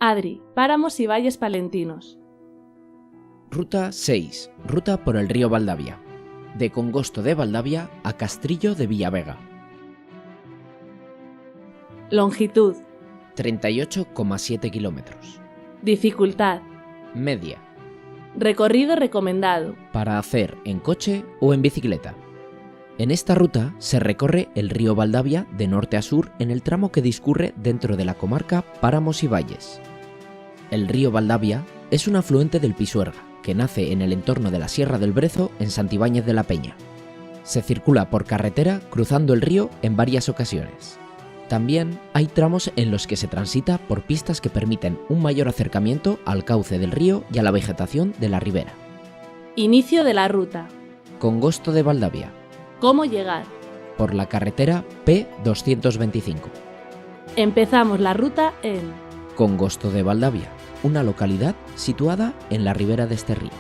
Adri, páramos y valles palentinos. Ruta 6. Ruta por el río Valdavia. De Congosto de Valdavia a Castrillo de Villavega. Longitud. 38,7 kilómetros. Dificultad. Media. Recorrido recomendado. Para hacer en coche o en bicicleta. En esta ruta se recorre el río Valdavia de norte a sur en el tramo que discurre dentro de la comarca Páramos y Valles. El río Valdavia es un afluente del Pisuerga, que nace en el entorno de la Sierra del Brezo en Santibáñez de la Peña. Se circula por carretera cruzando el río en varias ocasiones. También hay tramos en los que se transita por pistas que permiten un mayor acercamiento al cauce del río y a la vegetación de la ribera. Inicio de la ruta. Congosto de Valdavia. ¿Cómo llegar? Por la carretera P225. Empezamos la ruta en Congosto de Valdavia, una localidad situada en la ribera de este río.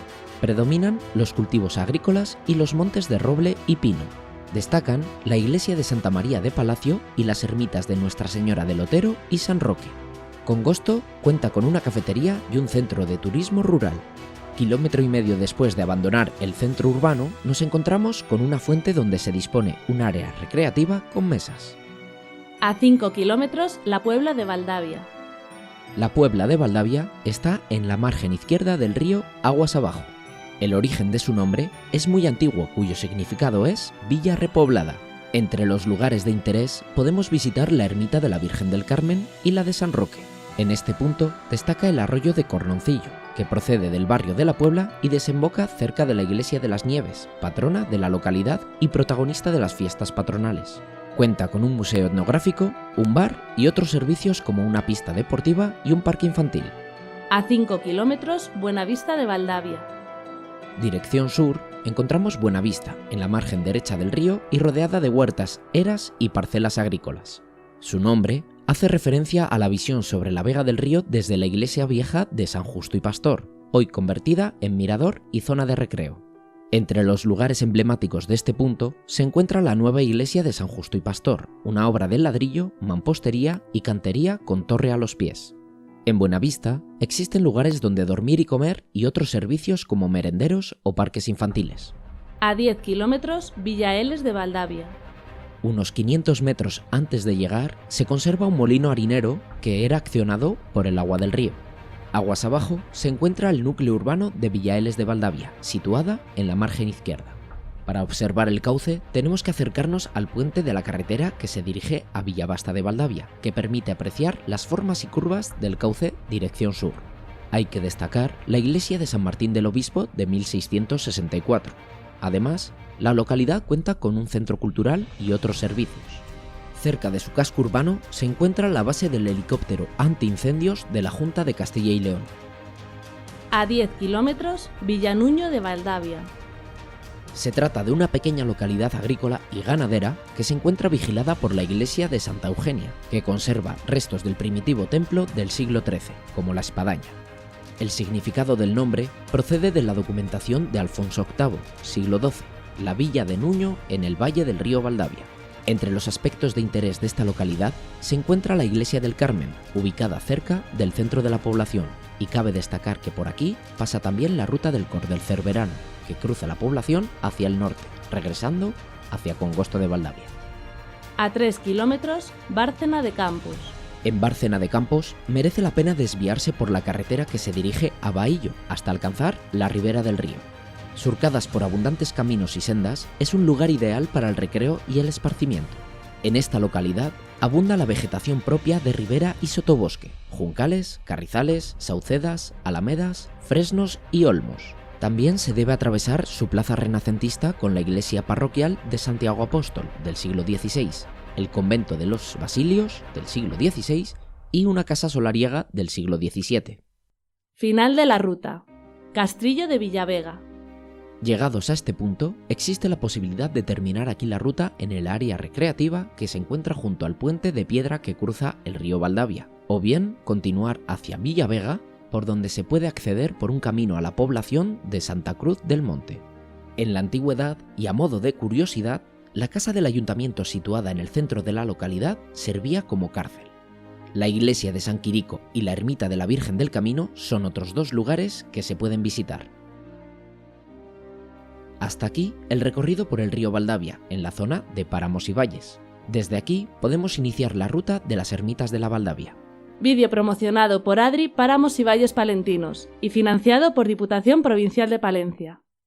Predominan los cultivos agrícolas y los montes de roble y pino. Destacan la iglesia de Santa María de Palacio y las ermitas de Nuestra Señora del Otero y San Roque. Congosto cuenta con una cafetería y un centro de turismo rural. Kilómetro y medio después de abandonar el centro urbano, nos encontramos con una fuente donde se dispone un área recreativa con mesas. a 5 kilómetros la Puebla de Valdavia. La Puebla de Valdavia está en la margen izquierda del río aguas abajo. El origen de su nombre es muy antiguo, cuyo significado es Villa Repoblada. Entre los lugares de interés podemos visitar la ermita de la Virgen del Carmen y la de San Roque. En este punto destaca el arroyo de Cornoncillo, que procede del barrio de la Puebla y desemboca cerca de la iglesia de las Nieves, patrona de la localidad y protagonista de las fiestas patronales. Cuenta con un museo etnográfico, un bar y otros servicios como una pista deportiva y un parque infantil. A 5 kilómetros Buenavista de Valdavia. Dirección sur, encontramos Buenavista, en la margen derecha del río y rodeada de huertas, eras y parcelas agrícolas. Su nombre hace referencia a la visión sobre la vega del río desde la iglesia vieja de San Justo y Pastor, hoy convertida en mirador y zona de recreo. Entre los lugares emblemáticos de este punto se encuentra la nueva iglesia de San Justo y Pastor, una obra de ladrillo, mampostería y cantería con torre a los pies. En Buenavista existen lugares donde dormir y comer y otros servicios como merenderos o parques infantiles. A 10 kilómetros Villaeles de Valdavia. Unos 500 metros antes de llegar se conserva un molino harinero que era accionado por el agua del río. Aguas abajo se encuentra el núcleo urbano de Villaeles de Valdavia, situada en la margen izquierda. Para observar el cauce tenemos que acercarnos al puente de la carretera que se dirige a Villavasta de Valdavia, que permite apreciar las formas y curvas del cauce dirección sur. Hay que destacar la iglesia de San Martín del Obispo de 1664. Además, la localidad cuenta con un centro cultural y otros servicios. Cerca de su casco urbano se encuentra la base del helicóptero antiincendios de la Junta de Castilla y León. A 10 kilómetros Villanuño de Valdavia. Se trata de una pequeña localidad agrícola y ganadera que se encuentra vigilada por la iglesia de Santa Eugenia, que conserva restos del primitivo templo del siglo XIII, como la espadaña. El significado del nombre procede de la documentación de Alfonso VIII, siglo XII, la villa de Nuño en el valle del río Valdavia. Entre los aspectos de interés de esta localidad se encuentra la iglesia del Carmen, ubicada cerca del centro de la población, y cabe destacar que por aquí pasa también la ruta del Cordel Cerverano, que cruza la población hacia el norte, regresando hacia Congosto de Valdavia. A 3 kilómetros Bárcena de Campos. En Bárcena de Campos merece la pena desviarse por la carretera que se dirige a Baillo hasta alcanzar la ribera del río. Surcadas por abundantes caminos y sendas, es un lugar ideal para el recreo y el esparcimiento. En esta localidad abunda la vegetación propia de ribera y sotobosque, juncales, carrizales, saucedas, alamedas, fresnos y olmos. También se debe atravesar su plaza renacentista con la iglesia parroquial de Santiago Apóstol del siglo XVI, el convento de los Basilios del siglo XVI y una casa solariega del siglo XVII. Final de la ruta. Castrillo de Villavega. Llegados a este punto, existe la posibilidad de terminar aquí la ruta en el área recreativa que se encuentra junto al puente de piedra que cruza el río Valdavia, o bien continuar hacia Villavega, por donde se puede acceder por un camino a la población de Santa Cruz del Monte. En la antigüedad, y a modo de curiosidad, la casa del ayuntamiento situada en el centro de la localidad servía como cárcel. La iglesia de San Quirico y la ermita de la Virgen del Camino son otros 2 lugares que se pueden visitar. Hasta aquí el recorrido por el río Valdavia, en la zona de páramos y valles. Desde aquí podemos iniciar la ruta de las ermitas de la Valdavia. Vídeo promocionado por Adri Páramos y Valles Palentinos y financiado por Diputación Provincial de Palencia.